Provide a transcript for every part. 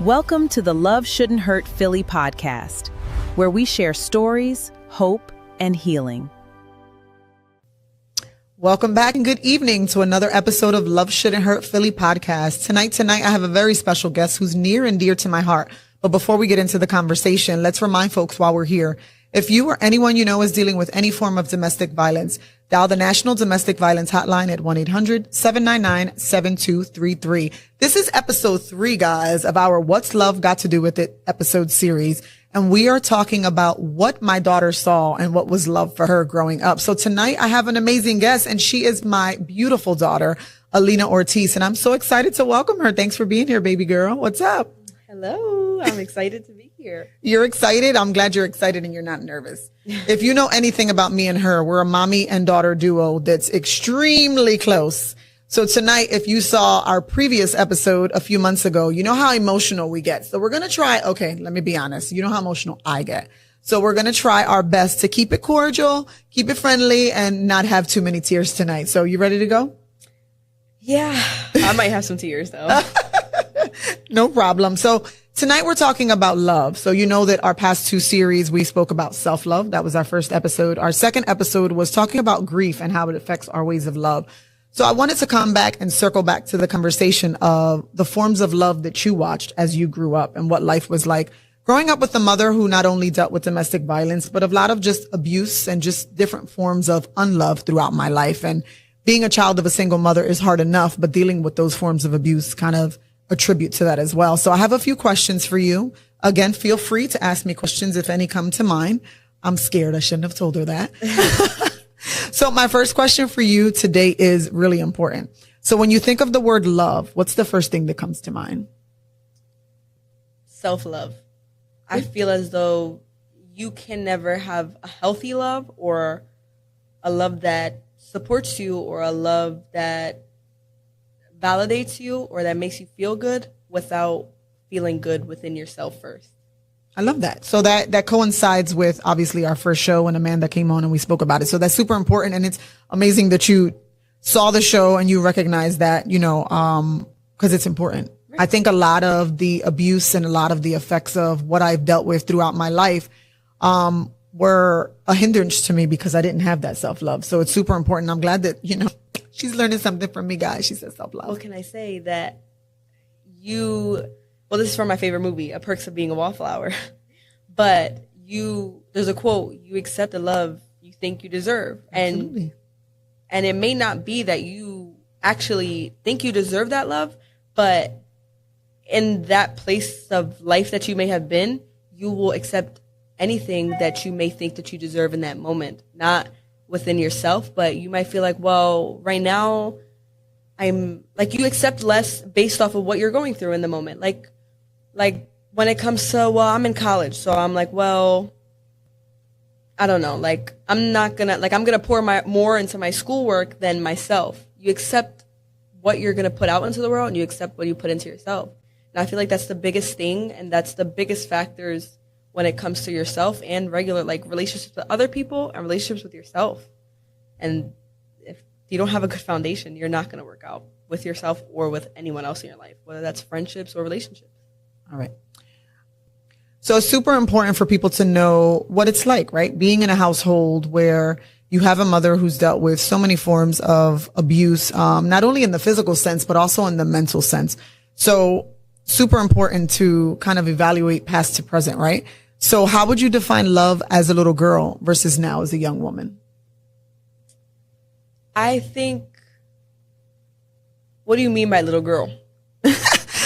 Welcome to the Love Shouldn't Hurt Philly podcast, where we share stories, hope, and healing. Welcome back and good evening to another episode of Love Shouldn't Hurt Philly podcast. Tonight, I have a very special guest who's near and dear to my heart. But before we get into the conversation, let's remind folks while we're here, if you or anyone you know is dealing with any form of domestic violence, dial the National Domestic Violence Hotline at 1-800-799-7233. This is episode 3, guys, of our What's Love Got to Do With It episode series. And we are talking about what my daughter saw and what was love for her growing up. So tonight I have an amazing guest, and she is my beautiful daughter, Alina Ortiz. And I'm so excited to welcome her. Thanks for being here, baby girl. What's up? Hello. I'm excited to be here. You're excited? I'm glad you're excited and you're not nervous. If you know anything about me and her, we're a mommy and daughter duo that's extremely close. So tonight, if you saw our previous episode a few months ago, you know how emotional we get. So we're going to try. Okay, let me be honest. You know how emotional I get. So we're going to try our best to keep it cordial, keep it friendly, and not have too many tears tonight. So you ready to go? Yeah, I might have some tears though. No problem. So tonight we're talking about love. So you know that our past 2 series, we spoke about self-love. That was our first episode. Our second episode was talking about grief and how it affects our ways of love. So I wanted to come back and circle back to the conversation of the forms of love that you watched as you grew up and what life was like growing up with a mother who not only dealt with domestic violence, but a lot of just abuse and just different forms of unlove throughout my life. And being a child of a single mother is hard enough, but dealing with those forms of abuse kind of attribute to that as well. So I have a few questions for you. Again, feel free to ask me questions if any come to mind. I'm scared. I shouldn't have told her that. So my first question for you today is really important. So when you think of the word love, what's the first thing that comes to mind? Self-love. I feel as though you can never have a healthy love or a love that supports you or a love that validates you or that makes you feel good without feeling good within yourself first. I love that. So that coincides with obviously our first show when Amanda came on and we spoke about it. So that's super important. And it's amazing that you saw the show and you recognize that, cause it's important. Right. I think a lot of the abuse and a lot of the effects of what I've dealt with throughout my life, were a hindrance to me because I didn't have that self-love. So it's super important. I'm glad that, she's learning something from me, guys. She says self-love. Well, can I say that this is from my favorite movie, A Perks of Being a Wallflower. But there's a quote, you accept the love you think you deserve. Absolutely. And it may not be that you actually think you deserve that love, but in that place of life that you may have been, you will accept anything that you may think that you deserve in that moment. Not within yourself, but you might feel like, well, right now I'm like, you accept less based off of what you're going through in the moment. Like when it comes to, well, I'm in college. So I'm like, well, I don't know. Like, I'm going to pour more into my schoolwork than myself. You accept what you're going to put out into the world and you accept what you put into yourself. And I feel like that's the biggest thing. And that's the biggest factors when it comes to yourself and regular, like relationships with other people and relationships with yourself. And if you don't have a good foundation, you're not going to work out with yourself or with anyone else in your life, whether that's friendships or relationships. All right. So it's super important for people to know what it's like, right? Being in a household where you have a mother who's dealt with so many forms of abuse, not only in the physical sense, but also in the mental sense. So super important to kind of evaluate past to present, right? So how would you define love as a little girl versus now as a young woman? I think, what do you mean by little girl?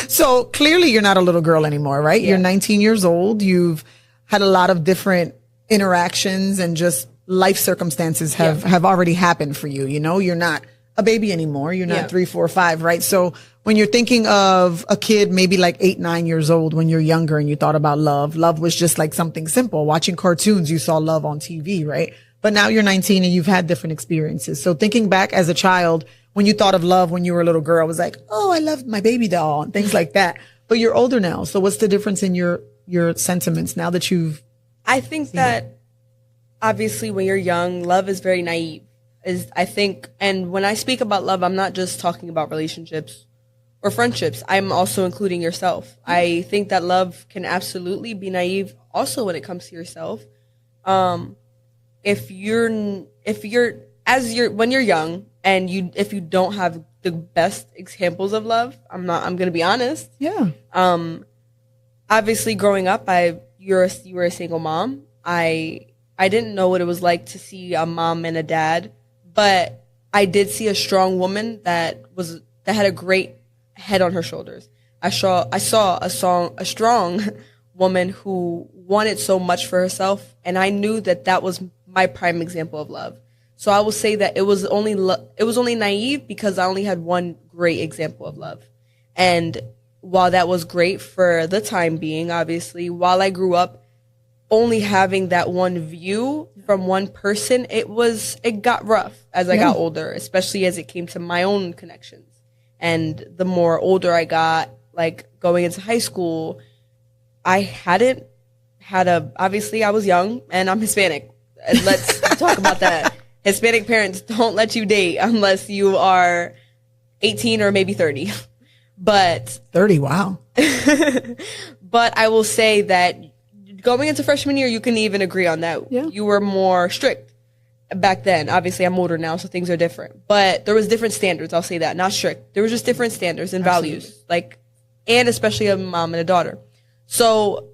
So clearly you're not a little girl anymore, right? Yeah. You're 19 years old. You've had a lot of different interactions and just life circumstances have already happened for you. You're not a baby anymore. You're not 3, 4, 5, right? So when you're thinking of a kid, maybe like 8, 9 years old, when you're younger and you thought about love was just like something simple. Watching cartoons, you saw love on TV, right? But now you're 19 and you've had different experiences. So thinking back as a child, when you thought of love when you were a little girl, it was like, oh, I love my baby doll and things like that. But you're older now. So what's the difference in your sentiments now that you've I think that obviously when you're young, love is very naive. And when I speak about love, I'm not just talking about relationships or friendships, I'm also including yourself. I think that love can absolutely be naive also when it comes to yourself. When you're young and if you don't have the best examples of love, I'm going to be honest. Yeah. Obviously growing up, you were a single mom. I didn't know what it was like to see a mom and a dad, but I did see a strong woman that had a great head on her shoulders. I saw a strong woman who wanted so much for herself, and I knew that was my prime example of love. So I will say that it was only naive because I only had one great example of love. And while that was great for the time being, obviously, while I grew up only having that one view from one person, it got rough as I got older, especially as it came to my own connections. And the more older I got, like going into high school, obviously I was young and I'm Hispanic. And let's talk about that. Hispanic parents don't let you date unless you are 18 or maybe 30. But 30, wow. But I will say that going into freshman year, you can even agree on that. Yeah. You were more strict back then. Obviously, I'm older now, so things are different. But there was different standards, I'll say that. Not strict. There was just different standards and values. And especially a mom and a daughter. So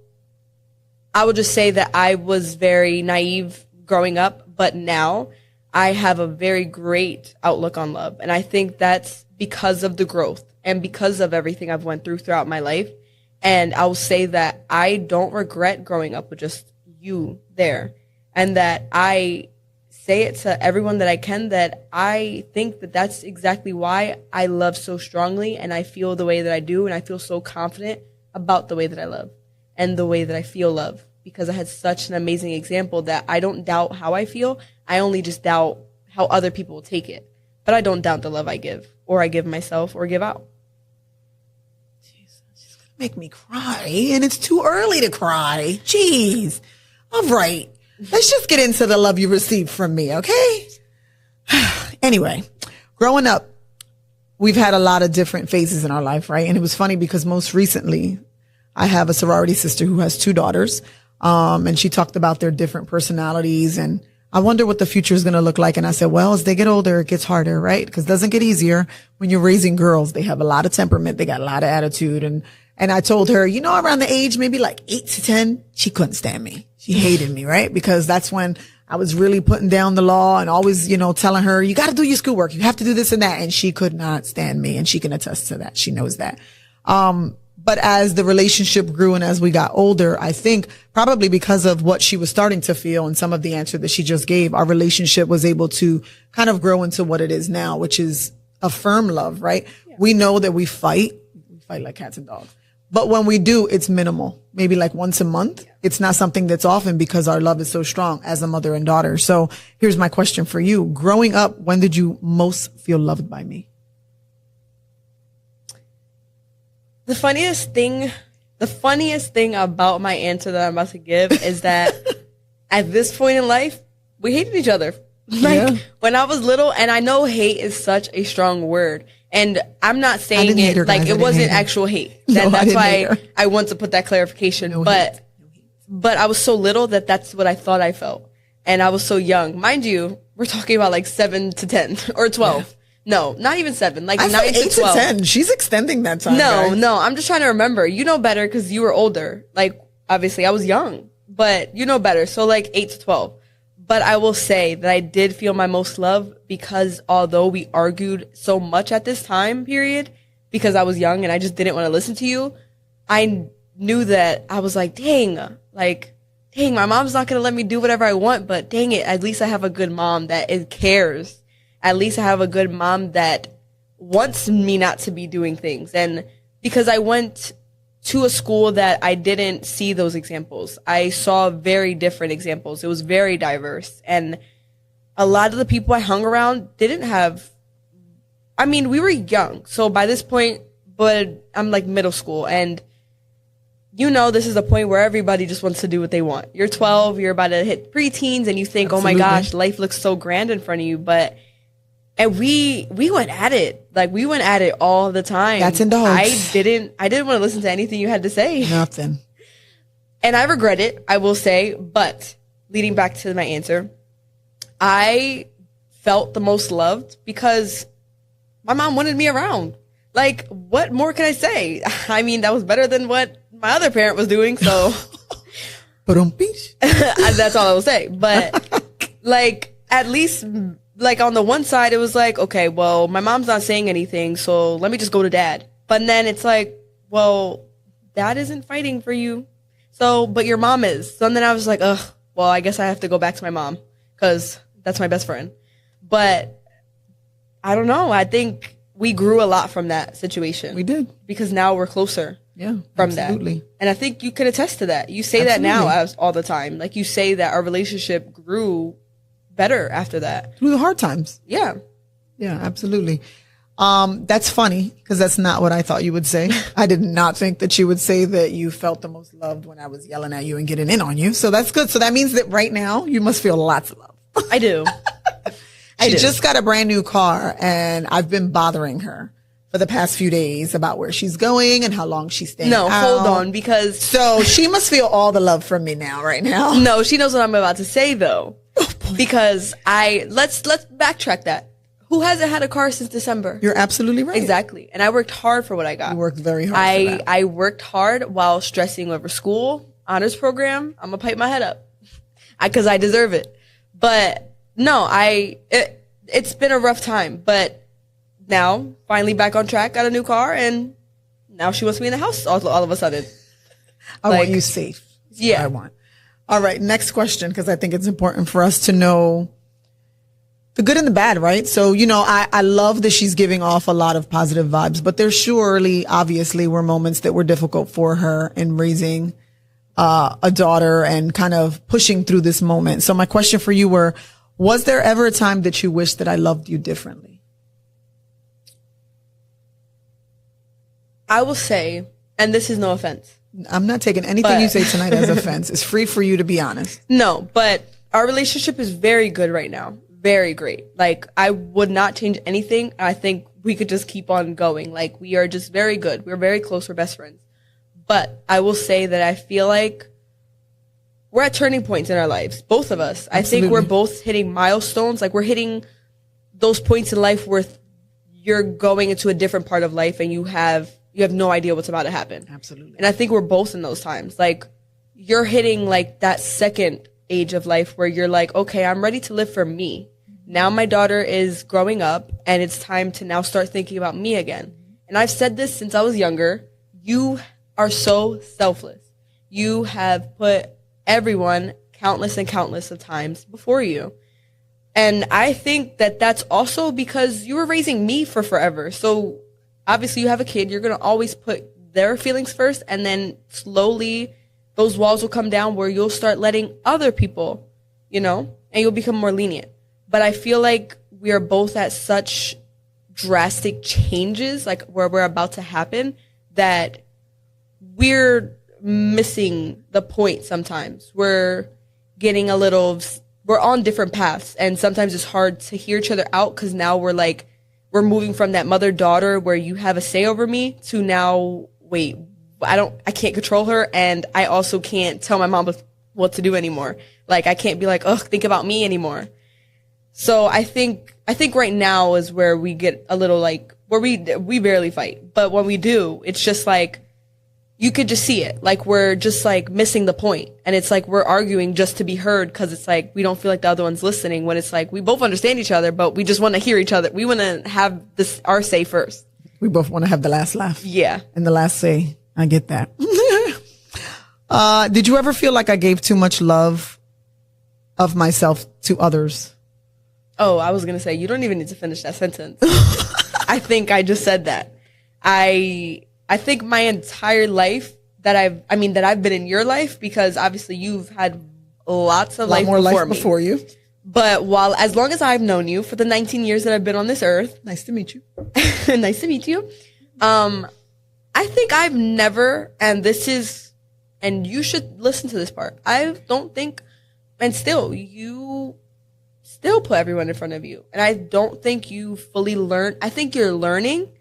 I would just say that I was very naive growing up, but now I have a very great outlook on love. And I think that's because of the growth and because of everything I've went through throughout my life. And I will say that I don't regret growing up with just you there. And that I say it to everyone that I can, that I think that that's exactly why I love so strongly and I feel the way that I do. And I feel so confident about the way that I love and the way that I feel love, because I had such an amazing example that I don't doubt how I feel. I only just doubt how other people will take it. But I don't doubt the love I give, or I give myself, or give out. Make me cry, and it's too early to cry. Jeez. All right. Let's just get into the love you received from me, okay? Anyway, growing up, we've had a lot of different phases in our life, right? And it was funny because most recently, I have a sorority sister who has 2 daughters, and she talked about their different personalities, and I wonder what the future is going to look like. And I said, well, as they get older, it gets harder, right? Because it doesn't get easier when you're raising girls. They have a lot of temperament. They got a lot of attitude. And I told her, around the age, maybe like 8 to 10, she couldn't stand me. She hated me, right? Because that's when I was really putting down the law and always, telling her, you got to do your schoolwork. You have to do this and that. And she could not stand me. And she can attest to that. She knows that. But as the relationship grew and as we got older, I think probably because of what she was starting to feel and some of the answer that she just gave, our relationship was able to kind of grow into what it is now, which is a firm love, right? Yeah. We know that we fight like cats and dogs. But when we do, it's minimal, maybe like once a month. Yeah. It's not something that's often because our love is so strong as a mother and daughter. So here's my question for you. Growing up, when did you most feel loved by me? The funniest thing about my answer that I'm about to give is that at this point in life, we hated each other. When I was little, and I know hate is such a strong word, and I'm not saying it like it wasn't actual hate. That's why I want to put that clarification. But I was so little that's what I thought I felt. And I was so young. Mind you, we're talking about like 7 to 10 or 12. Yeah. No, not even 7, like 9 to 12. 8 to 10. She's extending that time. No, I'm just trying to remember. You know better because you were older. Like, obviously, I was young, but you know better. So, like, 8 to 12. But I will say that I did feel my most love because although we argued so much at this time period, because I was young and I just didn't want to listen to you, I knew that I was like, dang, my mom's not going to let me do whatever I want, but dang it, at least I have a good mom that cares. At least I have a good mom that wants me not to be doing things. And because I went to a school that I didn't see those examples, I saw very different examples. It was very diverse. And a lot of the people I hung around didn't have, we were young. So by this point, but I'm like middle school. And this is a point where everybody just wants to do what they want. You're 12, you're about to hit preteens, and you think, Absolutely. Oh my gosh, life looks so grand in front of you. But And we went at it. Like, we went at it all the time. Cats and dogs. I didn't want to listen to anything you had to say. Nothing. And I regret it, I will say. But leading back to my answer, I felt the most loved because my mom wanted me around. Like, what more can I say? I mean, that was better than what my other parent was doing, so. That's all I will say. But, like, at least, like, on the one side, it was like, okay, well, my mom's not saying anything, so let me just go to dad. But then it's like, well, dad isn't fighting for you. So, but your mom is. So then I was like, ugh, well, I guess I have to go back to my mom because that's my best friend. But I don't know. I think we grew a lot from that situation. We did. Because now we're closer. Yeah, from absolutely. That. And I think you can attest to that. You say that now all the time. Like, you say that our relationship grew better after that. Through the hard times. Yeah. Yeah, absolutely. That's funny because that's not what I thought you would say. I did not think that you would say that you felt the most loved when I was yelling at you and getting in on you. So that's good. So that means that right now you must feel lots of love. I do. She just got a brand new car and I've been bothering her for the past few days about where she's going and how long she's staying out. Hold on, because... So she must feel all the love from me now, right now. No, she knows what I'm about to say, though. Because let's backtrack that. Who hasn't had a car since December? You're absolutely right. Exactly. And I worked hard for what I got. You worked very hard for that. I worked hard while stressing over school, honors program. I'm going to pipe my head up because I deserve it. But no, it's been a rough time. But now, finally back on track, got a new car, and now she wants me in the house all of a sudden. I want you safe. That's what I want. All right, next question, because I think it's important for us to know the good and the bad, right? So, you know, I love that she's giving off a lot of positive vibes, but there surely, obviously, were moments that were difficult for her in raising a daughter and kind of pushing through this moment. So my question for you was there ever a time that you wished that I loved you differently? I will say, and this is no offense. I'm not taking anything you say tonight as offense. It's free for you to be honest. No, but our relationship is very good right now. Very great. Like, I would not change anything. I think we could just keep on going. Like, we are just very good. We're very close. We're best friends. But I will say that I feel like we're at turning points in our lives. Both of us. Absolutely. I think we're both hitting milestones. Like, we're hitting those points in life where you're going into a different part of life and you have no idea what's about to happen. Absolutely. And I think we're both in those times. Like, you're hitting like that second age of life where you're like, okay, I'm ready to live for me. Now my daughter is growing up and it's time to now start thinking about me again. And I've said this since I was younger. You are so selfless. You have put everyone countless and countless of times before you. And I think that that's also because you were raising me for forever. So obviously you have a kid, you're going to always put their feelings first, and then slowly those walls will come down where you'll start letting other people, you know, and you'll become more lenient. But I feel like we are both at such drastic changes, like where we're about to happen, that we're missing the point sometimes. We're on different paths, and sometimes it's hard to hear each other out because now we're moving from that mother-daughter where you have a say over me to now, wait, I can't control her, and I also can't tell my mom what to do anymore. Like, I can't be like, ugh, think about me anymore. So I think right now is where we get a little like, where we barely fight. But when we do, it's just like, you could just see it. Like, we're just like missing the point. And it's like, we're arguing just to be heard because it's like, we don't feel like the other one's listening, when it's like, we both understand each other, but we just want to hear each other. We want to have our say first. We both want to have the last laugh. Yeah. And the last say. I get that. Did you ever feel like I gave too much love of myself to others? Oh, I was going to say, you don't even need to finish that sentence. I think I just said that. I think my entire life that I've been in your life, because obviously you've had lots of life before you. But as long as I've known you for the 19 years that I've been on this earth. Nice to meet you. Nice to meet you. I think I've never, and you should listen to this part. I don't think, and still, you still put everyone in front of you. And I don't think you fully learn. I think you're learning,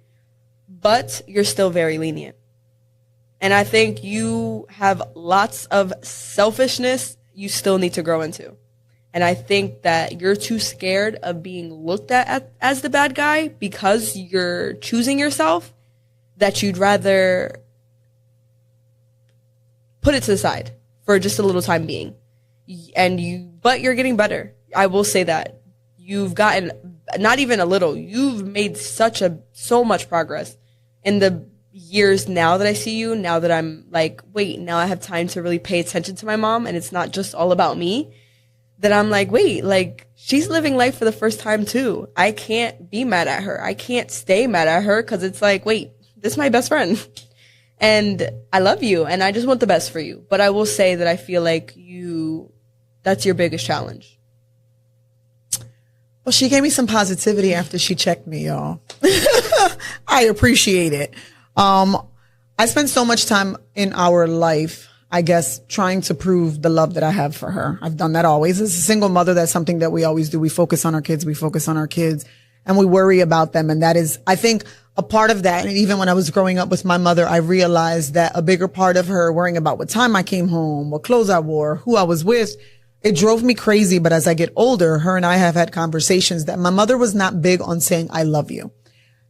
but you're still very lenient. And I think you have lots of selfishness you still need to grow into. And I think that you're too scared of being looked at as the bad guy because you're choosing yourself, that you'd rather put it to the side for just a little time being. But you're getting better. I will say that. You've gotten, not even a little, you've made so much progress in the years now that I see you, now that I'm like, wait, now I have time to really pay attention to my mom and it's not just all about me, that I'm like, wait, like, she's living life for the first time too. I can't be mad at her. I can't stay mad at her because it's like, wait, this is my best friend. And I love you and I just want the best for you. But I will say that I feel like that's your biggest challenge. Well, she gave me some positivity after she checked me, y'all. I appreciate it. I spend so much time in our life, I guess, trying to prove the love that I have for her. I've done that always. As a single mother, that's something that we always do. We focus on our kids. And we worry about them. And that is, I think, a part of that. And even when I was growing up with my mother, I realized that a bigger part of her worrying about what time I came home, what clothes I wore, who I was with, it drove me crazy. But as I get older, her and I have had conversations that my mother was not big on saying, I love you.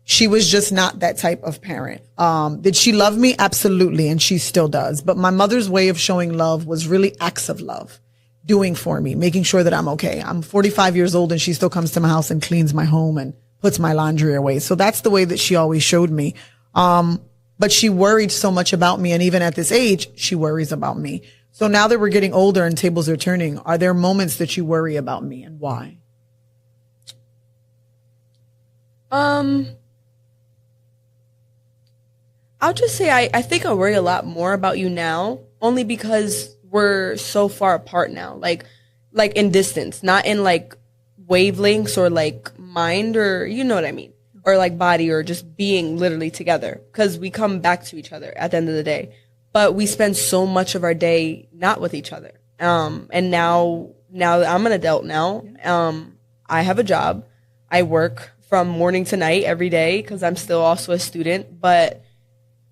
She was just not that type of parent. Did she love me? Absolutely. And she still does. But my mother's way of showing love was really acts of love, doing for me, making sure that I'm okay. I'm 45 years old and she still comes to my house and cleans my home and puts my laundry away. So that's the way that she always showed me. But she worried so much about me. And even at this age, she worries about me. So now that we're getting older and tables are turning, are there moments that you worry about me and why? I'll just say I think I worry a lot more about you now, only because we're so far apart now, like in distance, not in like wavelengths or like mind, or you know what I mean, or like body, or just being literally together, because we come back to each other at the end of the day, but we spend so much of our day not with each other. And now I'm an adult now. I have a job. I work from morning to night every day because I'm still also a student,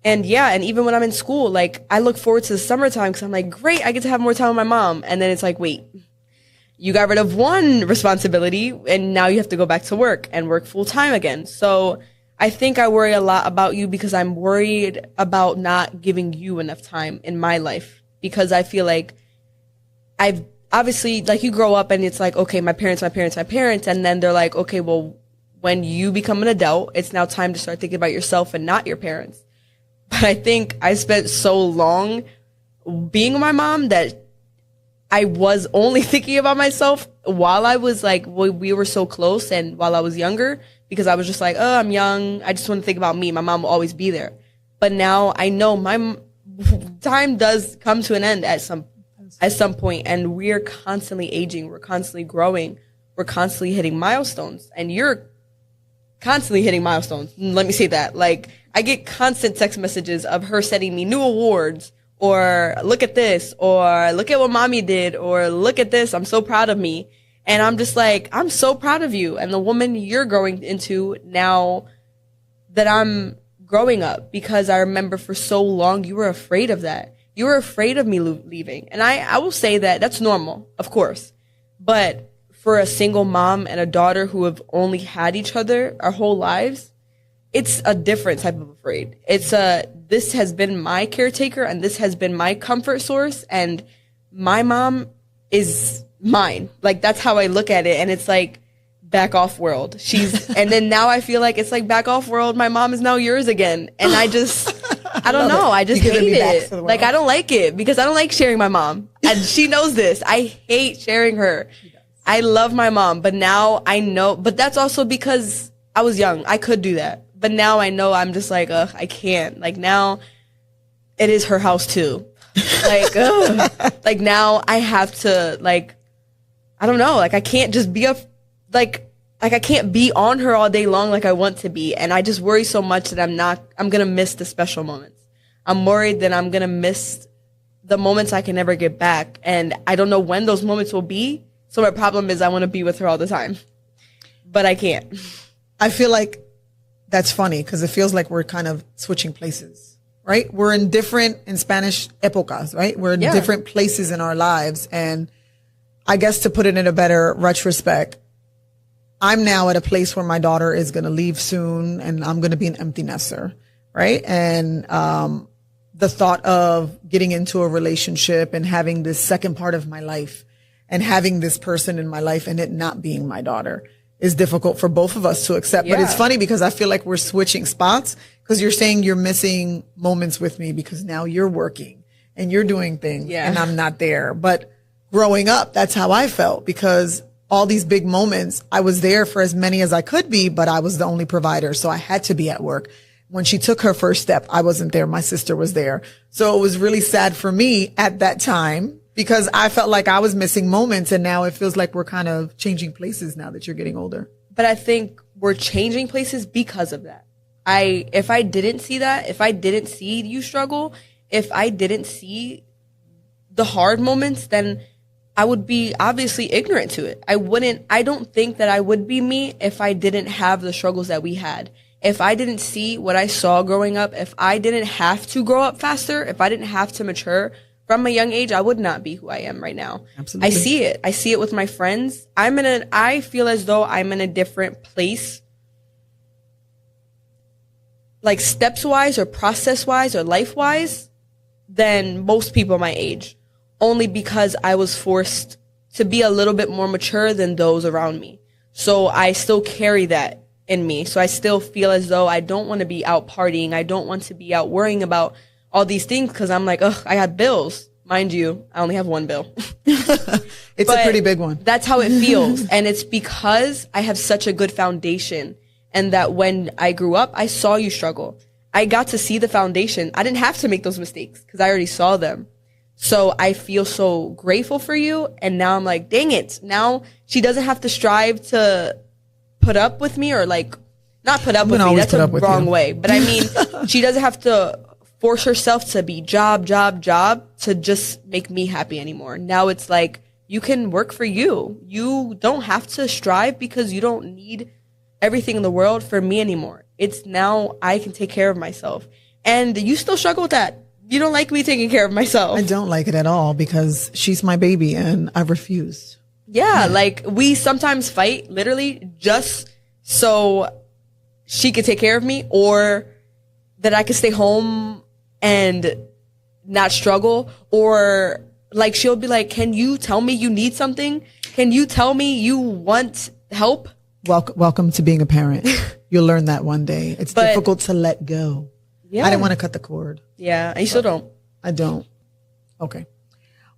and even when I'm in school, like, I look forward to the summertime because I'm like, great, I get to have more time with my mom. And then it's like, wait, you got rid of one responsibility and now you have to go back to work and work full time again. So I think I worry a lot about you because I'm worried about not giving you enough time in my life, because I feel like I've obviously, like, you grow up and it's like, okay, my parents. And then they're like, okay, well, when you become an adult, it's now time to start thinking about yourself and not your parents. But I think I spent so long being with my mom that I was only thinking about myself while I was like, we were so close, and while I was younger, because I was just like, oh, I'm young, I just want to think about me. My mom will always be there. But now I know my time does come to an end at some point, and we're constantly aging, we're constantly growing, we're constantly hitting milestones, and you're constantly hitting milestones. Let me say that. Like, I get constant text messages of her sending me new awards, or look at this, or look at what mommy did, or look at this, I'm so proud of me. And I'm just like, I'm so proud of you and the woman you're growing into now that I'm growing up, because I remember for so long you were afraid of that. You were afraid of me leaving. And I will say that that's normal, of course. But for a single mom and a daughter who have only had each other our whole lives, it's a different type of afraid. This has been my caretaker and this has been my comfort source, and my mom is mine. Like, that's how I look at it. And it's like, back off world. And then now I feel like it's like, back off world, my mom is now yours again. And I don't know. I just hate it. Like, I don't like it because I don't like sharing my mom. And she knows this. I hate sharing her. I love my mom, but now I know, but that's also because I was young. I could do that. But now I know, I'm just like, I can't. Like, now it is her house too. Like, like, now I have to, like, I don't know. Like, I can't just be like I can't be on her all day long like I want to be. And I just worry so much that I'm going to miss the special moments. I'm worried that I'm going to miss the moments I can never get back. And I don't know when those moments will be. So my problem is I want to be with her all the time, but I can't. I feel like that's funny because it feels like we're kind of switching places, right? We're in Spanish épocas, right? We're in different places in our lives. And I guess to put it in a better retrospect, I'm now at a place where my daughter is going to leave soon and I'm going to be an empty nester, right? And the thought of getting into a relationship and having this second part of my life and having this person in my life and it not being my daughter is difficult for both of us to accept. But it's funny because I feel like we're switching spots because you're saying you're missing moments with me because now you're working and you're doing things and I'm not there. But growing up, that's how I felt because all these big moments, I was there for as many as I could be, but I was the only provider. So I had to be at work. When she took her first step, I wasn't there. My sister was there. So it was really sad for me at that time because I felt like I was missing moments. And now it feels like we're kind of changing places now that you're getting older. But I think we're changing places because of that. If I didn't see that, if I didn't see you struggle, if I didn't see the hard moments, then I would be obviously ignorant to it. I don't think that I would be me if I didn't have the struggles that we had. If I didn't see what I saw growing up, if I didn't have to grow up faster, if I didn't have to mature from a young age, I would not be who I am right now. Absolutely. I see it. I see it with my friends. I feel as though I'm in a different place, like steps wise or process wise or life wise, than most people my age. Only because I was forced to be a little bit more mature than those around me. So I still carry that in me. So I still feel as though I don't want to be out partying. I don't want to be out worrying about all these things because I'm like, ugh, I got bills. Mind you, I only have one bill. It's a pretty big one. That's how it feels. And it's because I have such a good foundation and that when I grew up, I saw you struggle. I got to see the foundation. I didn't have to make those mistakes because I already saw them. So I feel so grateful for you. And now I'm like, dang it. Now she doesn't have to strive to put up with me or like, not put up with me. That's a wrong way. But I mean, she doesn't have to force herself to be job to just make me happy anymore. Now it's like, you can work for you. You don't have to strive because you don't need everything in the world for me anymore. It's now I can take care of myself. And you still struggle with that. You don't like me taking care of myself. I don't like it at all because she's my baby and I refuse. Yeah, like we sometimes fight literally just so she could take care of me or that I could stay home and not struggle. Or like she'll be like, can you tell me you need something? Can you tell me you want help? Welcome to being a parent. You'll learn that one day. It's difficult to let go. Yeah. I didn't want to cut the cord. Yeah, I still don't. I don't. Okay.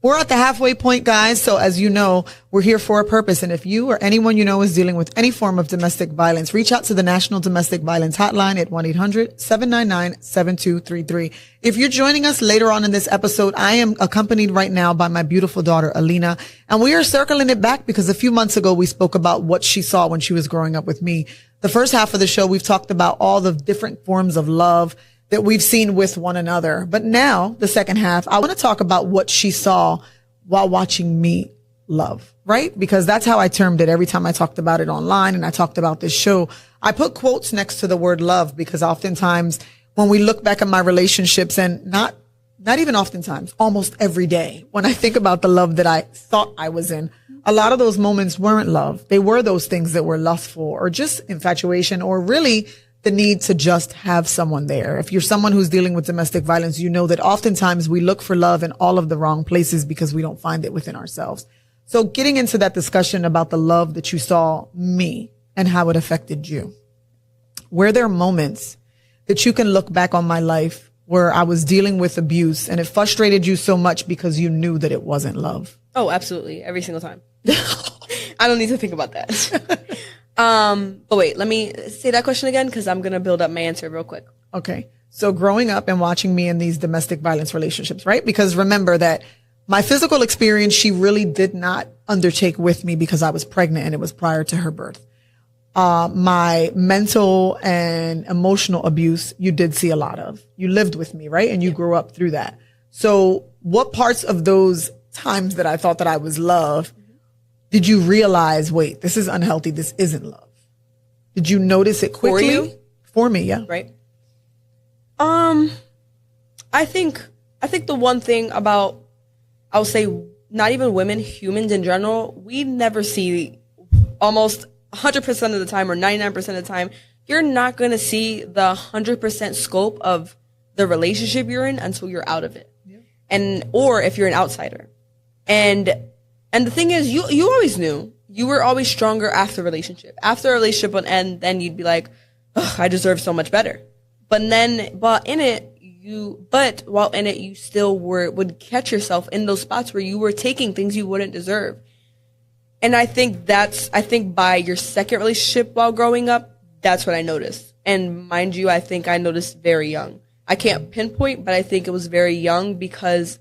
We're at the halfway point, guys. So as you know, we're here for a purpose. And if you or anyone you know is dealing with any form of domestic violence, reach out to the National Domestic Violence Hotline at 1-800-799-7233. If you're joining us later on in this episode, I am accompanied right now by my beautiful daughter, Alina. And we are circling it back because a few months ago, we spoke about what she saw when she was growing up with me. The first half of the show, we've talked about all the different forms of love that we've seen with one another. But now, the second half, I want to talk about what she saw while watching me love, right? Because that's how I termed it every time I talked about it online and I talked about this show. I put quotes next to the word love because oftentimes when we look back at my relationships and not even oftentimes, almost every day, when I think about the love that I thought I was in, a lot of those moments weren't love. They were those things that were lustful or just infatuation or really the need to just have someone there. If you're someone who's dealing with domestic violence, you know that oftentimes we look for love in all of the wrong places because we don't find it within ourselves. So getting into that discussion about the love that you saw me and how it affected you. Were there moments that you can look back on my life where I was dealing with abuse and it frustrated you so much because you knew that it wasn't love? Oh, absolutely. Every single time. I don't need to think about that. But wait, let me say that question again because I'm going to build up my answer real quick. Okay. So growing up and watching me in these domestic violence relationships, right? Because remember that my physical experience, she really did not undertake with me because I was pregnant and it was prior to her birth. My mental and emotional abuse, you did see a lot of. You lived with me, right? And you grew up through that. So what parts of those times that I thought that I was loved did you realize, wait, this is unhealthy. This isn't love? Did you notice it quickly? For you? For me, yeah. Right. I think the one thing about, I would say, not even women, humans in general, we never see, almost 100% of the time or 99% of the time, you're not going to see the 100% scope of the relationship you're in until you're out of it. Yeah. Or if you're an outsider. And the thing is, you always knew. You were always stronger after a relationship. After a relationship would end, then you'd be like, ugh, I deserve so much better. But while in it, you still would catch yourself in those spots where you were taking things you wouldn't deserve. And I think by your second relationship while growing up, that's what I noticed. And mind you, I think I noticed very young. I can't pinpoint, but I think it was very young because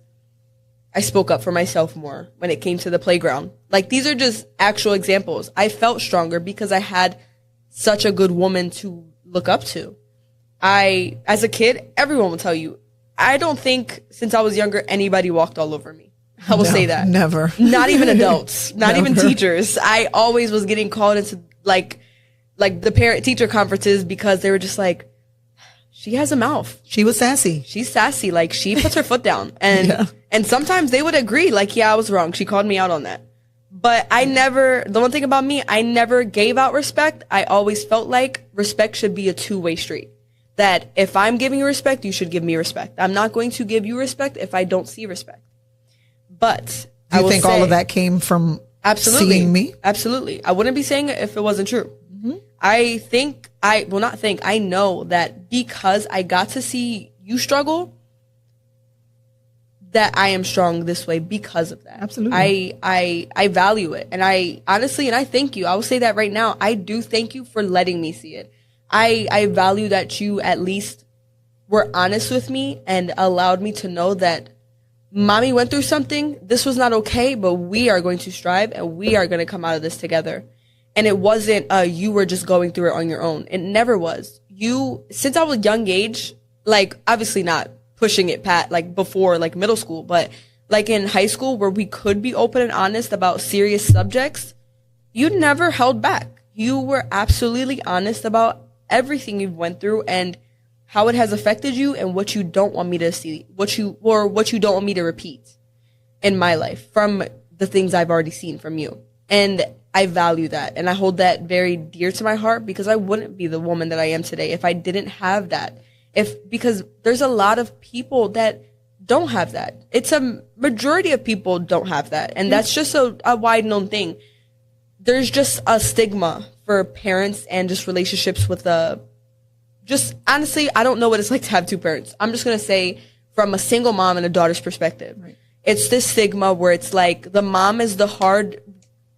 I spoke up for myself more when it came to the playground. Like, these are just actual examples. I felt stronger because I had such a good woman to look up to. As a kid, everyone will tell you, I don't think since I was younger, anybody walked all over me. I will say that. Never. Not even adults, not even teachers. I always was getting called into like the parent teacher conferences because they were just like, she has a mouth. She was sassy. She's sassy. Like, she puts her foot down. And sometimes they would agree, like, yeah, I was wrong. She called me out on that. But the one thing about me, I never gave out respect. I always felt like respect should be a two-way street. That if I'm giving you respect, you should give me respect. I'm not going to give you respect if I don't see respect. But do you think all of that came from seeing me? Absolutely. I wouldn't be saying it if it wasn't true. Mm-hmm. I know that because I got to see you struggle, that I am strong this way because of that. Absolutely. I value it. And I honestly, and I thank you. I will say that right now. I do thank you for letting me see it. I value that you at least were honest with me and allowed me to know that mommy went through something. This was not okay, but we are going to strive and we are going to come out of this together. And it wasn't, you were just going through it on your own. It never was. Since I was a young age, like, obviously not pushing it before like middle school, but like in high school where we could be open and honest about serious subjects, you never held back. You were absolutely honest about everything you've went through and how it has affected you and what you don't want me to see, what you don't want me to repeat in my life from the things I've already seen from you. And I value that. And I hold that very dear to my heart because I wouldn't be the woman that I am today if I didn't have that. Because there's a lot of people that don't have that. It's a majority of people don't have that. And that's just a wide known thing. There's just a stigma for parents and just relationships with just honestly, I don't know what it's like to have two parents. I'm just going to say from a single mom and a daughter's perspective, right. It's this stigma where it's like the mom is the hard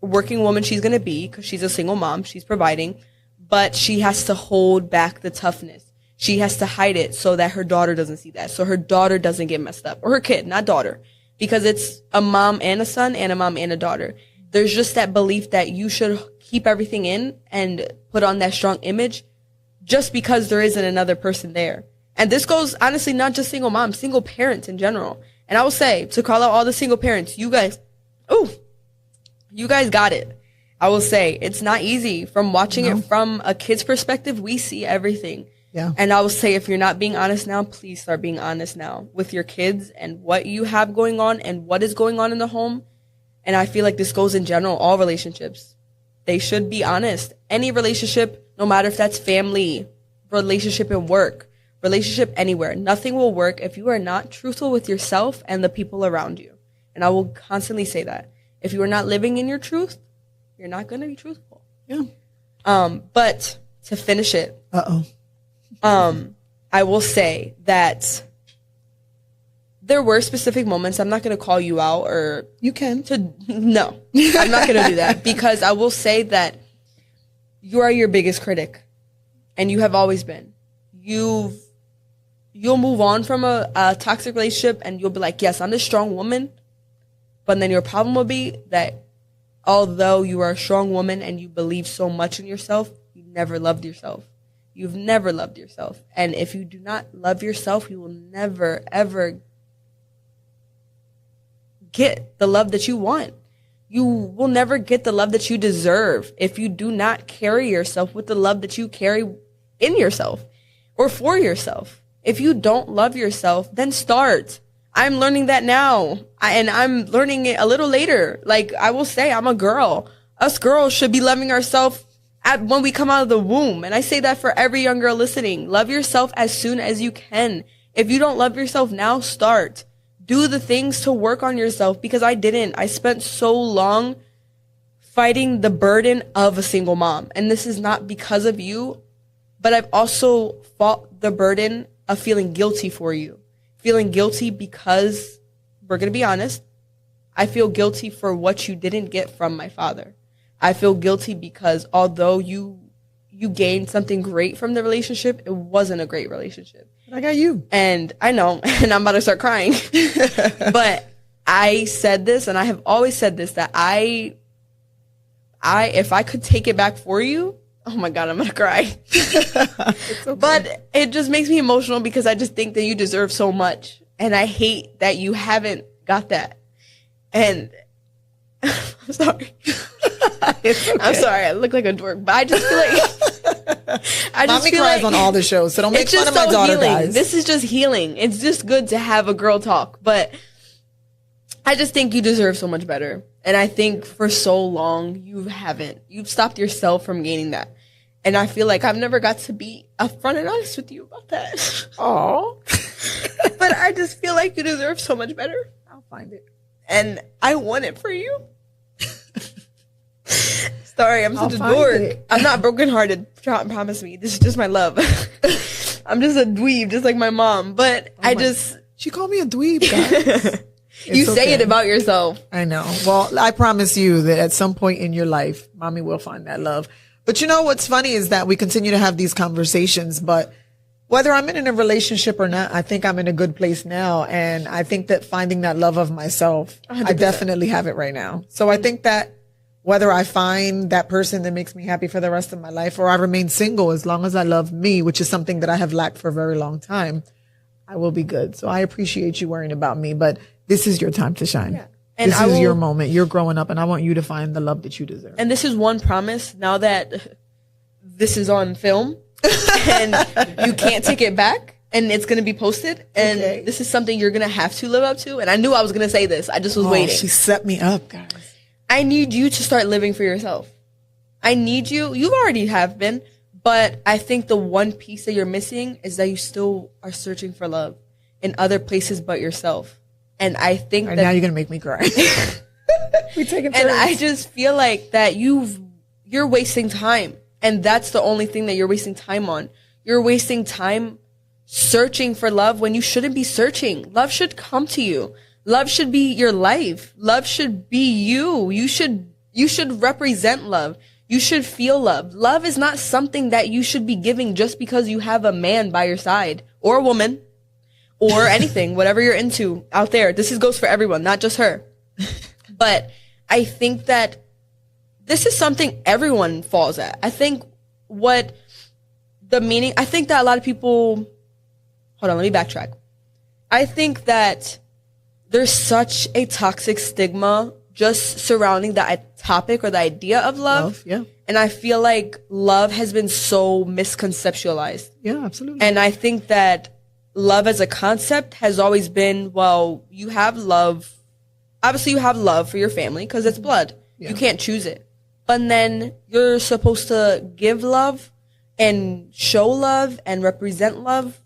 working woman she's going to be because she's a single mom. She's providing, but she has to hold back the toughness. She has to hide it so that her daughter doesn't see that. So her daughter doesn't get messed up, or her kid, not daughter, because it's a mom and a son and a mom and a daughter. There's just that belief that you should keep everything in and put on that strong image just because there isn't another person there. And this goes, honestly, not just single moms, single parents in general. And I will say, to call out all the single parents, you guys got it. I will say, it's not easy. From watching it from a kid's perspective, we see everything. Yeah. And I will say, if you're not being honest now, please start being honest now with your kids and what you have going on and what is going on in the home. And I feel like this goes in general, all relationships. They should be honest. Any relationship, no matter if that's family, relationship in work, relationship anywhere, nothing will work if you are not truthful with yourself and the people around you. And I will constantly say that. If you are not living in your truth, you're not going to be truthful. Yeah. But to finish it. I will say that there were specific moments. I'm not going to call you out or... You can. No, I'm not going to do that because I will say that you are your biggest critic and you have always been. You'll move on from a toxic relationship and you'll be like, yes, I'm this strong woman. But then your problem will be that although you are a strong woman and you believe so much in yourself, you never loved yourself. You've never loved yourself. And if you do not love yourself, you will never, ever get the love that you want. You will never get the love that you deserve if you do not carry yourself with the love that you carry in yourself or for yourself. If you don't love yourself, then start. I'm learning that now. And I'm learning it a little later. Like, I will say, I'm a girl. Us girls should be loving ourselves when we come out of the womb. And I say that for every young girl listening. Love yourself as soon as you can. If you don't love yourself now, start. Do the things to work on yourself, because I didn't. I spent so long fighting the burden of a single mom. And this is not because of you, but I've also fought the burden of feeling guilty for you. Feeling guilty because, we're going to be honest, I feel guilty for what you didn't get from my father. I feel guilty because although you gained something great from the relationship, it wasn't a great relationship. I got you. And I know, and I'm about to start crying. But I said this, and I have always said this, that if I could take it back for you, oh my God, I'm going to cry. Okay. But it just makes me emotional because I just think that you deserve so much. And I hate that you haven't got that. And I'm sorry. Okay. I'm sorry, I look like a dork, but I just feel like Mommy cries on all the shows, so don't make fun of my daughter, guys. This is just healing. It's just good to have a girl talk, but I just think you deserve so much better. And I think for so long you haven't. You've stopped yourself from gaining that. And I feel like I've never got to be upfront and honest with you about that. Aww. But I just feel like you deserve so much better. I'll find it. And I want it for you. Sorry, I'm such a dork. I'm not brokenhearted. Promise me. This is just my love. I'm just a dweeb, just like my mom. But she called me a dweeb, guys. You say it about yourself. I know. Well, I promise you that at some point in your life, Mommy will find that love. But you know what's funny is that we continue to have these conversations, but whether I'm in a relationship or not, I think I'm in a good place now. And I think that finding that love of myself, 100%. I definitely have it right now. So I think that whether I find that person that makes me happy for the rest of my life, or I remain single, as long as I love me, which is something that I have lacked for a very long time, I will be good. So I appreciate you worrying about me, but this is your time to shine. Yeah. And this is your moment. You're growing up, and I want you to find the love that you deserve. And this is one promise, now that this is on film and you can't take it back, and it's going to be posted, and this is something you're going to have to live up to. And I knew I was going to say this. I just was waiting. She set me up, guys. I need you to start living for yourself. I need you. You already have been, but I think the one piece that you're missing is that you still are searching for love in other places but yourself. And I think that now you're going to make me cry. We take it. And I just feel like that you're wasting time. And that's the only thing that you're wasting time on. You're wasting time searching for love when you shouldn't be searching. Love should come to you. Love should be your life. Love should be you. You should represent love. You should feel love. Love is not something that you should be giving just because you have a man by your side, or a woman, or anything, whatever you're into out there. This goes for everyone, not just her. But I think that this is something everyone falls at. I think I think that a lot of people, hold on, let me backtrack. I think that there's such a toxic stigma just surrounding the topic or the idea of love. Yeah. And I feel like love has been so misconceptualized. Yeah, absolutely. And I think that love as a concept has always been, well, you have love. Obviously, you have love for your family because it's blood. Yeah. You can't choose it. But then you're supposed to give love and show love and represent love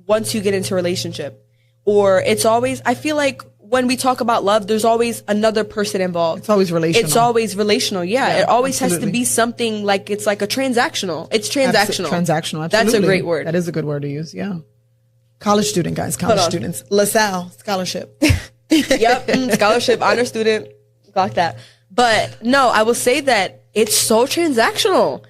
once you get into a relationship. Or it's always, I feel like when we talk about love, there's always another person involved. It's always relational. It's always relational. Yeah, it always absolutely has to be something like it's like a transactional. It's transactional. Transactional. Absolutely. That's a great word. That is a good word to use. Yeah. College student, guys. College students. LaSalle scholarship. Yep. Scholarship, honor student. Got that. But no, I will say that it's so transactional.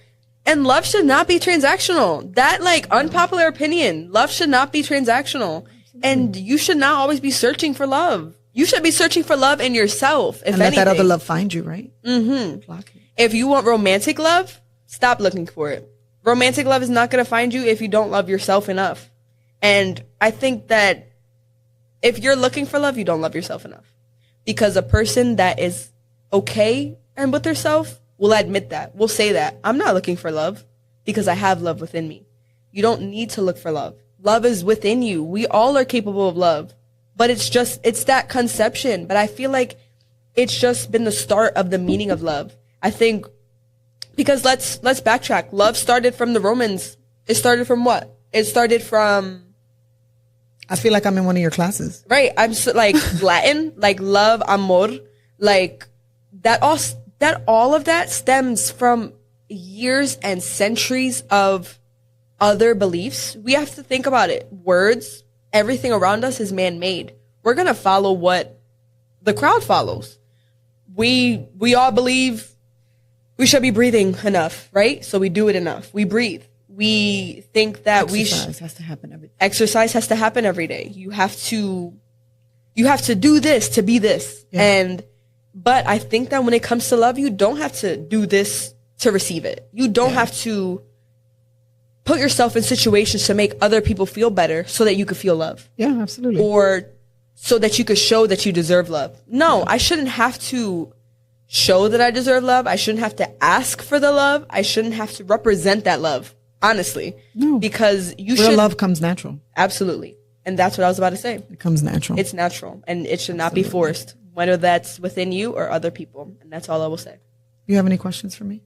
And love should not be transactional. That unpopular opinion. Love should not be transactional. And you should not always be searching for love. You should be searching for love in yourself, if anything. And let that other love find you, right? Mm-hmm. If you want romantic love, stop looking for it. Romantic love is not going to find you if you don't love yourself enough. And I think that if you're looking for love, you don't love yourself enough. Because a person that is okay and with herself will admit that. Will say that. I'm not looking for love because I have love within me. You don't need to look for love. Love is within you. We all are capable of love. But it's that conception. But I feel like it's just been the start of the meaning of love. I think, because let's backtrack. Love started from the Romans. It started from what? It started from... I feel like I'm in one of your classes. Right. I'm like Latin, like love, amor, like that all of that stems from years and centuries of other beliefs. We have to think about it. Words, everything around us is man-made. We're going to follow what the crowd follows. We all believe we should be breathing enough, right? So we do it enough. We breathe. We think that exercise has to happen every day. Exercise has to happen every day. You have to do this to be this. Yeah. But I think that when it comes to love, you don't have to do this to receive it. You don't have to put yourself in situations to make other people feel better so that you could feel love. Yeah, absolutely. Or so that you could show that you deserve love. No, I shouldn't have to show that I deserve love. I shouldn't have to ask for the love. I shouldn't have to represent that love, honestly. No. Because real love comes natural. Absolutely. And that's what I was about to say. It comes natural. It's natural. And it should not be forced, whether that's within you or other people. And that's all I will say. You have any questions for me?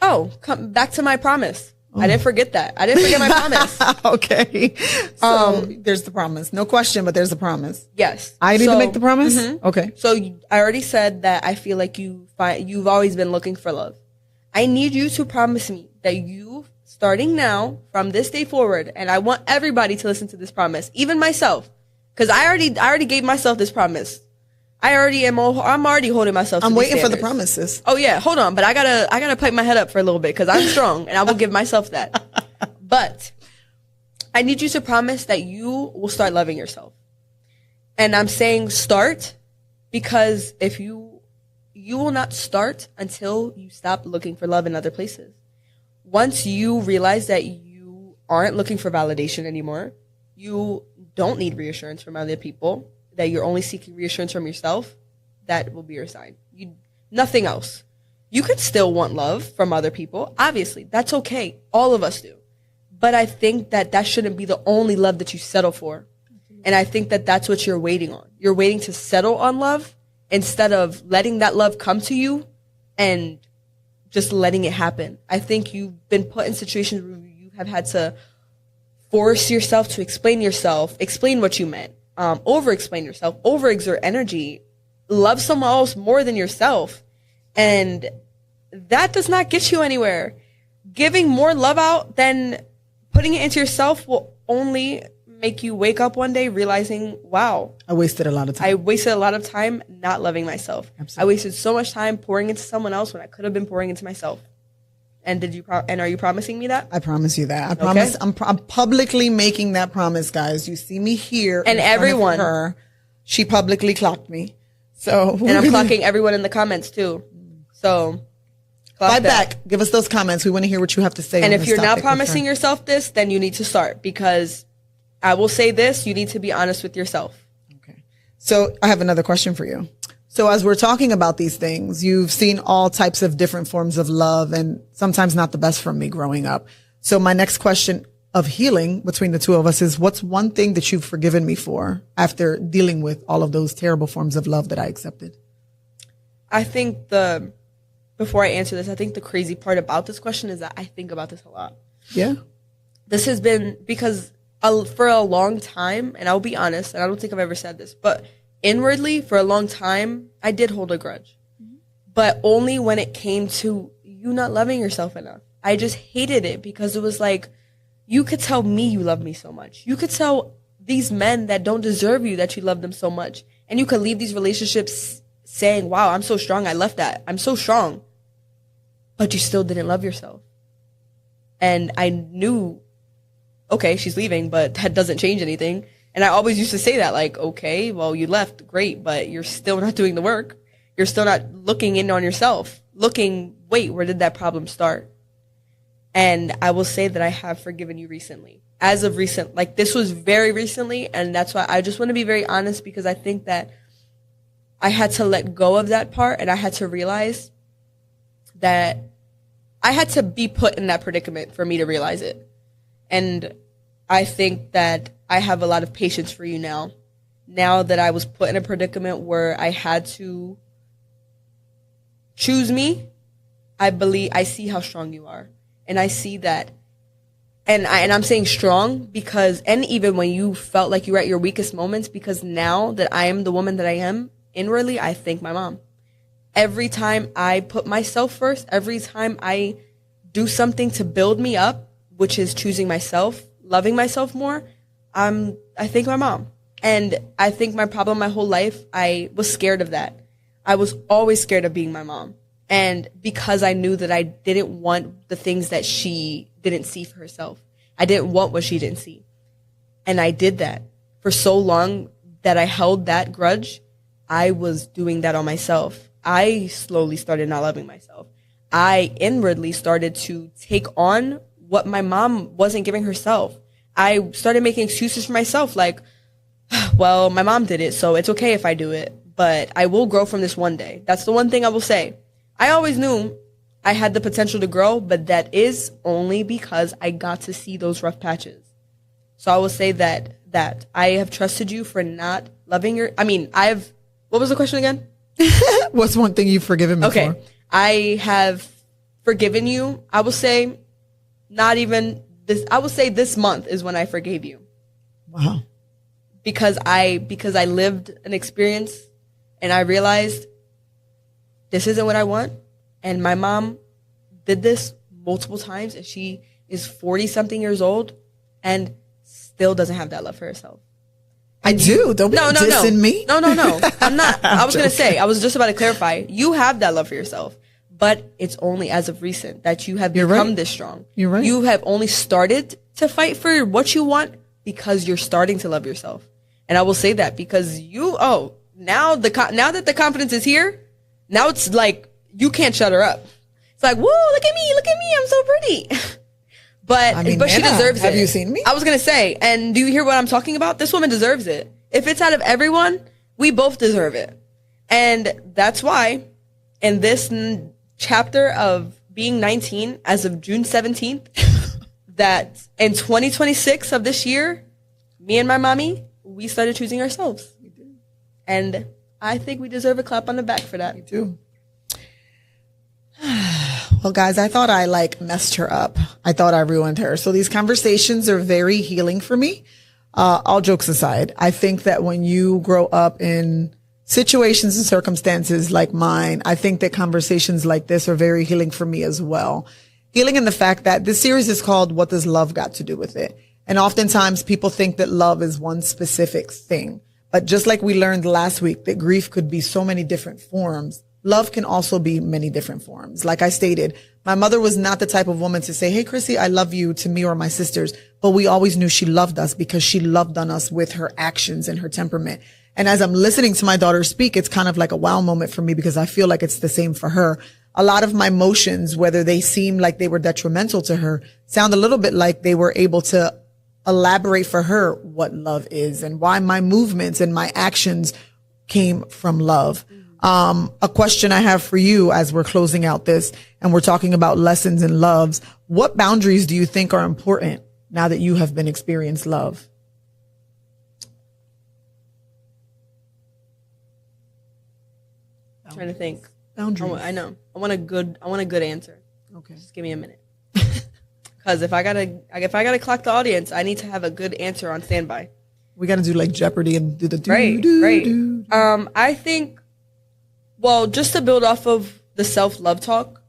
Oh, come back to my promise. I didn't forget that. I didn't forget my promise. Okay. So there's the promise. No question, but there's the promise. Yes. I need to make the promise? Mm-hmm. Okay. So I already said that I feel like you've always been looking for love. I need you to promise me that you, starting now, from this day forward, and I want everybody to listen to this promise, even myself, because I already gave myself this promise. I'm already holding myself to I'm waiting standards. for the promises. Oh yeah, hold on, but I gotta pipe my head up for a little bit because I'm strong and I will give myself that. But I need you to promise that you will start loving yourself. And I'm saying start because if you will not start until you stop looking for love in other places. Once you realize that you aren't looking for validation anymore, you don't need reassurance from other people, that you're only seeking reassurance from yourself, that will be your sign. Nothing else. You could still want love from other people. Obviously, that's okay. All of us do. But I think that shouldn't be the only love that you settle for. And I think that that's what you're waiting on. You're waiting to settle on love instead of letting that love come to you and just letting it happen. I think you've been put in situations where you have had to force yourself to explain what you meant. Over-explain yourself, overexert energy, love someone else more than yourself. And that does not get you anywhere. Giving more love out than putting it into yourself will only make you wake up one day realizing, wow. I wasted a lot of time not loving myself. Absolutely. I wasted so much time pouring into someone else when I could have been pouring into myself. And are you promising me that? I promise you that. I promise. I'm publicly making that promise, guys. You see me here. And everyone. Her. She publicly clocked me. So. And I'm clocking everyone in the comments too. So. Fight back. Give us those comments. We want to hear what you have to say. And if you're not promising yourself this, then you need to start, because I will say this, you need to be honest with yourself. Okay. So I have another question for you. So as we're talking about these things, you've seen all types of different forms of love, and sometimes not the best from me growing up. So my next question of healing between the two of us is, what's one thing that you've forgiven me for after dealing with all of those terrible forms of love that I accepted? I think before I answer this, I think the crazy part about this question is that I think about this a lot. Yeah. This has been because for a long time, and I'll be honest, and I don't think I've ever said this, but inwardly, for a long time, I did hold a grudge. Mm-hmm. But only when it came to you not loving yourself enough. I just hated it because it was like, you could tell me you love me so much. You could tell these men that don't deserve you that you love them so much. And you could leave these relationships saying, wow, I'm so strong. I left that. I'm so strong. But you still didn't love yourself. And I knew, okay, she's leaving, but that doesn't change anything. And I always used to say that, like, okay, well, you left, great, but you're still not doing the work. You're still not looking in on yourself. Wait, where did that problem start? And I will say that I have forgiven you recently. As of recent, like, this was very recently, and that's why I just want to be very honest, because I think that I had to let go of that part, and I had to realize that I had to be put in that predicament for me to realize it. And I think that I have a lot of patience for you now. Now that I was put in a predicament where I had to choose me, I see how strong you are. And I see that. And I'm saying strong because, and even when you felt like you were at your weakest moments, because now that I am the woman that I am, inwardly, I thank my mom. Every time I put myself first, every time I do something to build me up, which is choosing myself, loving myself more, I thank my mom. And I think my problem my whole life, I was scared of that. I was always scared of being my mom. And because I knew that I didn't want the things that she didn't see for herself. I didn't want what she didn't see. And I did that for so long that I held that grudge. I was doing that on myself. I slowly started not loving myself. I inwardly started to take on what my mom wasn't giving herself. I started making excuses for myself, like, well, my mom did it, so it's okay if I do it, but I will grow from this one day. That's the one thing I will say. I always knew I had the potential to grow, but that is only because I got to see those rough patches. So I will say that I have trusted you for not loving what was the question again? What's one thing you've forgiven me for? I have forgiven you. I will say not even this. I will say this month is when I forgave you. Wow. Because I lived an experience and I realized this isn't what I want. And my mom did this multiple times and she is 40 something years old and still doesn't have that love for herself. I do. Don't be dissing me. No. I'm not. I was going to say, I was just about to clarify. You have that love for yourself, but it's only as of recent that you have become this strong. You're right. You have only started to fight for what you want because you're starting to love yourself. And I will say that because now that the confidence is here, now it's like, you can't shut her up. It's like, whoa, look at me, I'm so pretty. But she deserves it. Have you seen me? I was going to say, and do you hear what I'm talking about? This woman deserves it. If it's out of everyone, we both deserve it. And that's why in this chapter of being 19 as of June 17th, that in 2026 of this year, me and my mommy, we started choosing ourselves. We did. And I think we deserve a clap on the back for that. We do. Well, guys, I thought I messed her up. I thought I ruined her. So these conversations are very healing for me. All jokes aside, I think that when you grow up in situations and circumstances like mine, I think that conversations like this are very healing for me as well. Healing in the fact that this series is called What Does Love Got to Do with It? And oftentimes people think that love is one specific thing. But just like we learned last week that grief could be so many different forms, love can also be many different forms. Like I stated, my mother was not the type of woman to say, hey, Chrissy, I love you to me or my sisters. But we always knew she loved us because she loved on us with her actions and her temperament. And as I'm listening to my daughter speak, it's kind of like a wow moment for me because I feel like it's the same for her. A lot of my emotions, whether they seem like they were detrimental to her, sound a little bit like they were able to elaborate for her what love is and why my movements and my actions came from love. A question I have for you as we're closing out this and we're talking about lessons in loves. What boundaries do you think are important now that you have been experienced love? I'm trying to think. Boundaries. I know. I want a good answer. Okay. Just give me a minute. Because if I gotta clock the audience, I need to have a good answer on standby. We got to do like Jeopardy and do the right. I think, well, just to build off of the self-love talk,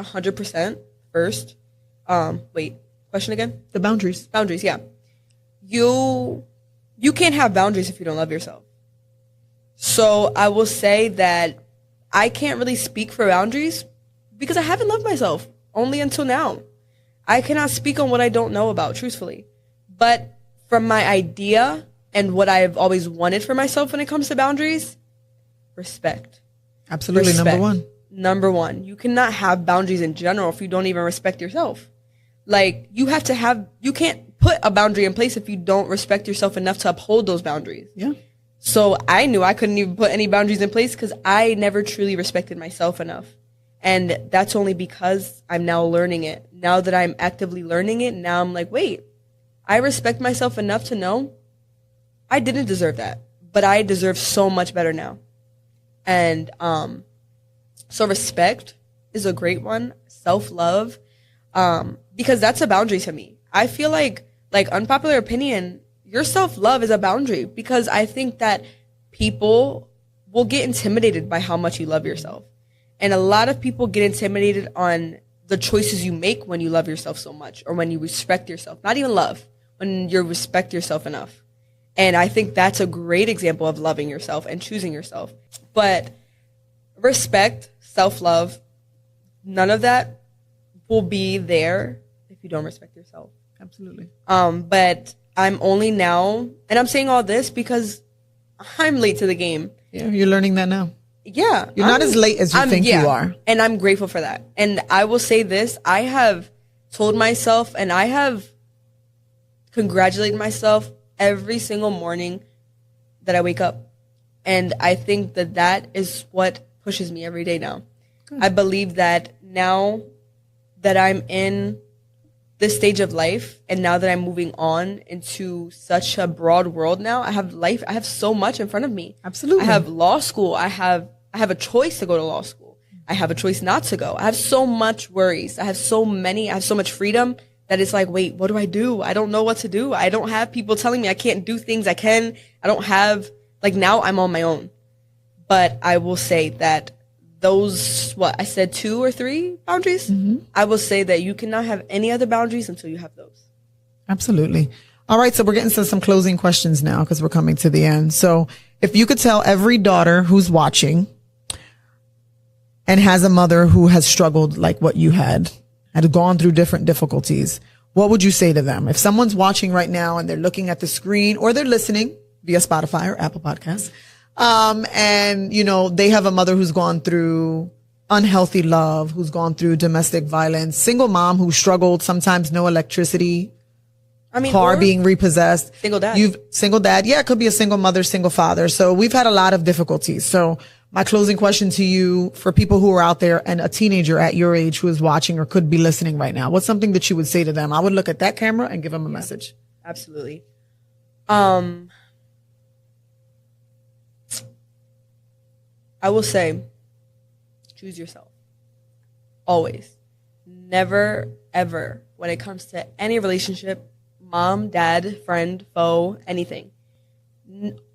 100% first. Wait, question again? The boundaries. Boundaries, yeah. You can't have boundaries if you don't love yourself. So I will say that I can't really speak for boundaries because I haven't loved myself only until now. I cannot speak on what I don't know about, truthfully. But from my idea and what I've always wanted for myself when it comes to boundaries, respect. Absolutely. Respect. Number one. You cannot have boundaries in general if you don't even respect yourself. Like, you can't put a boundary in place if you don't respect yourself enough to uphold those boundaries. Yeah. So I knew I couldn't even put any boundaries in place because I never truly respected myself enough. And that's only because I'm now learning it. Now that I'm actively learning it, now I'm like, wait, I respect myself enough to know I didn't deserve that, but I deserve so much better now. And so respect is a great one. Self-love, because that's a boundary to me. I feel like unpopular opinion, your self-love is a boundary because I think that people will get intimidated by how much you love yourself. And a lot of people get intimidated on the choices you make when you love yourself so much or when you respect yourself. Not even love, when you respect yourself enough. And I think that's a great example of loving yourself and choosing yourself. But respect, self-love, none of that will be there if you don't respect yourself. Absolutely. But I'm only now, and I'm saying all this because I'm late to the game. Yeah, you're learning that now. Yeah. You're not as late as you think you are. And I'm grateful for that. And I will say this, I have told myself and I have congratulated myself every single morning that I wake up. And I think that that is what pushes me every day now. Good. I believe that now that I'm in this stage of life and now that I'm moving on into such a broad world now, I have so much in front of me. Absolutely. I have law school. I have a choice to go to law school. I have a choice not to go. I have so much worries. I have so much freedom that it's like, wait, what do? I don't know what to do. I don't have people telling me I can't do things. I don't have, now I'm on my own. But I will say that those, I said 2 or 3 boundaries? Mm-hmm. I will say that you cannot have any other boundaries until you have those. Absolutely. All right. So we're getting to some closing questions now because we're coming to the end. So if you could tell every daughter who's watching and has a mother who has struggled like what you had gone through different difficulties, what would you say to them? If someone's watching right now and they're looking at the screen or they're listening via Spotify or Apple Podcasts, and they have a mother who's gone through unhealthy love, who's gone through domestic violence, single mom who struggled, sometimes no electricity, car being repossessed. Single dad. Single dad. Yeah, it could be a single mother, single father. So we've had a lot of difficulties. So my closing question to you for people who are out there and a teenager at your age who is watching or could be listening right now, what's something that you would say to them? I would look at that camera and give them a message. Absolutely. I will say, choose yourself. Always. Never, ever, when it comes to any relationship, mom, dad, friend, foe, anything,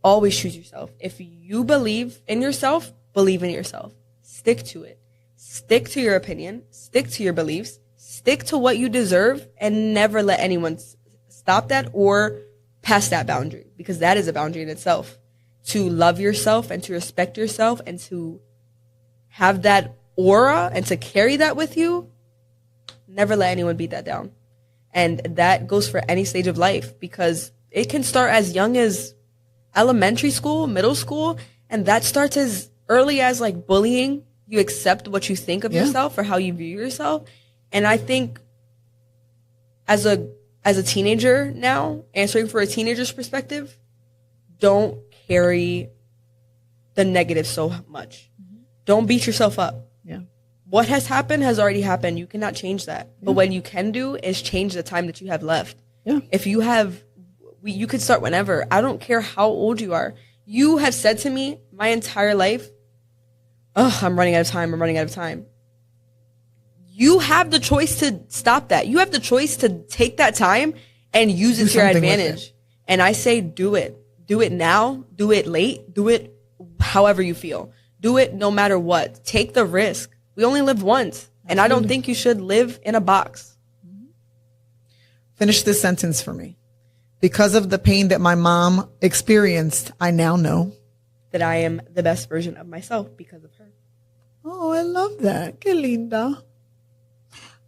always choose yourself. If you believe in yourself, believe in yourself. Stick to it. Stick to your opinion. Stick to your beliefs. Stick to what you deserve and never let anyone stop that or pass that boundary, because that is a boundary in itself. To love yourself and to respect yourself and to have that aura and to carry that with you, never let anyone beat that down. And that goes for any stage of life, because it can start as young as elementary school, middle school, and that starts as early as bullying. You accept what you think of yourself or how you view yourself. And I think as a teenager now, answering for a teenager's perspective, don't carry the negative so much. Mm-hmm. Don't beat yourself up. Yeah. What has happened has already happened. You cannot change that. Yeah. But what you can do is change the time that you have left. Yeah. If you have, you could start whenever. I don't care how old you are. You have said to me my entire life, I'm running out of time. I'm running out of time. You have the choice to stop that. You have the choice to take that time and use it to your advantage. And I say, do it. Do it now. Do it late. Do it however you feel. Do it no matter what. Take the risk. We only live once. And I don't think you should live in a box. Finish this sentence for me. Because of the pain that my mom experienced, I now know that I am the best version of myself because of her. Oh, I love that. Que linda.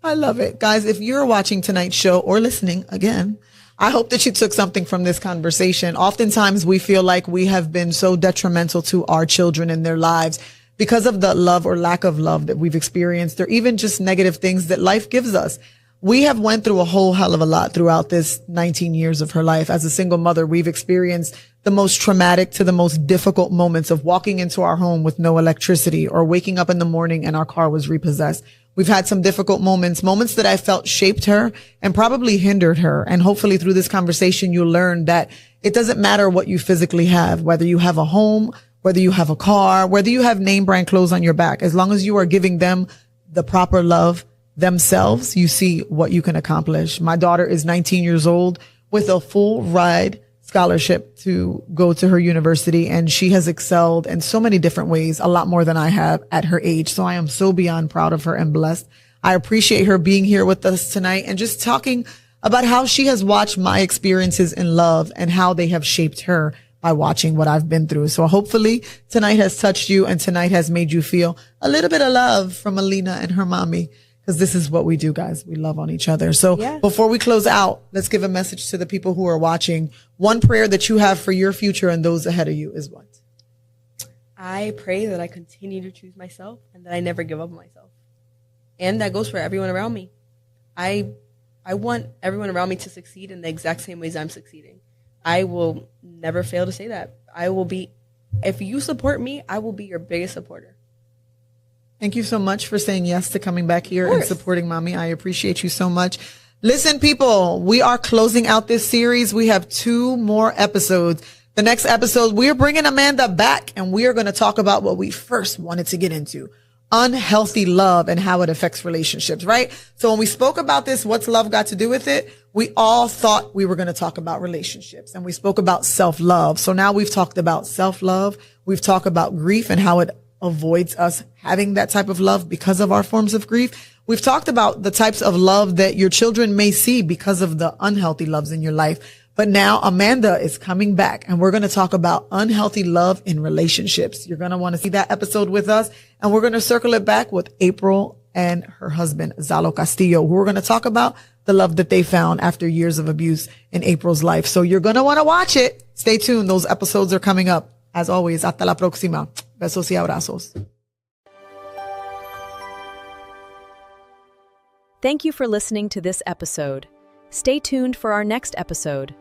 I love it. Guys, if you're watching tonight's show or listening again, I hope that you took something from this conversation. Oftentimes we feel like we have been so detrimental to our children and their lives because of the love or lack of love that we've experienced, or even just negative things that life gives us. We have went through a whole hell of a lot throughout this 19 years of her life. As a single mother, we've experienced the most traumatic to the most difficult moments of walking into our home with no electricity or waking up in the morning and our car was repossessed. We've had some difficult moments that I felt shaped her and probably hindered her. And hopefully through this conversation, you'll learn that it doesn't matter what you physically have, whether you have a home, whether you have a car, whether you have name brand clothes on your back, as long as you are giving them the proper love themselves, you see what you can accomplish. My daughter is 19 years old with a full ride scholarship to go to her university, and she has excelled in so many different ways, a lot more than I have at her age. So I am so beyond proud of her and blessed. I appreciate her being here with us tonight and just talking about how she has watched my experiences in love and how they have shaped her by watching what I've been through. So hopefully tonight has touched you and tonight has made you feel a little bit of love from Alina and her mommy. Because this is what we do, guys. We love on each other. So Before we close out, let's give a message to the people who are watching. One prayer that you have for your future and those ahead of you is what? I pray that I continue to choose myself and that I never give up on myself. And that goes for everyone around me. I want everyone around me to succeed in the exact same ways I'm succeeding. I will never fail to say that. If you support me, I will be your biggest supporter. Thank you so much for saying yes to coming back here and supporting mommy. I appreciate you so much. Listen, people, we are closing out this series. We have 2 more episodes. The next episode, we're bringing Amanda back and we are going to talk about what we first wanted to get into. Unhealthy love and how it affects relationships, right? So when we spoke about this, what's love got to do with it? We all thought we were going to talk about relationships and we spoke about self-love. So now we've talked about self-love. We've talked about grief and how it avoids us having that type of love because of our forms of grief. We've talked about the types of love that your children may see because of the unhealthy loves in your life. But now Amanda is coming back and we're going to talk about unhealthy love in relationships. You're going to want to see that episode with us and we're going to circle it back with April and her husband, Zalo Castillo, who are going to talk about the love that they found after years of abuse in April's life. So you're going to want to watch it. Stay tuned. Those episodes are coming up. As always, hasta la próxima. Besos y abrazos. Thank you for listening to this episode. Stay tuned for our next episode.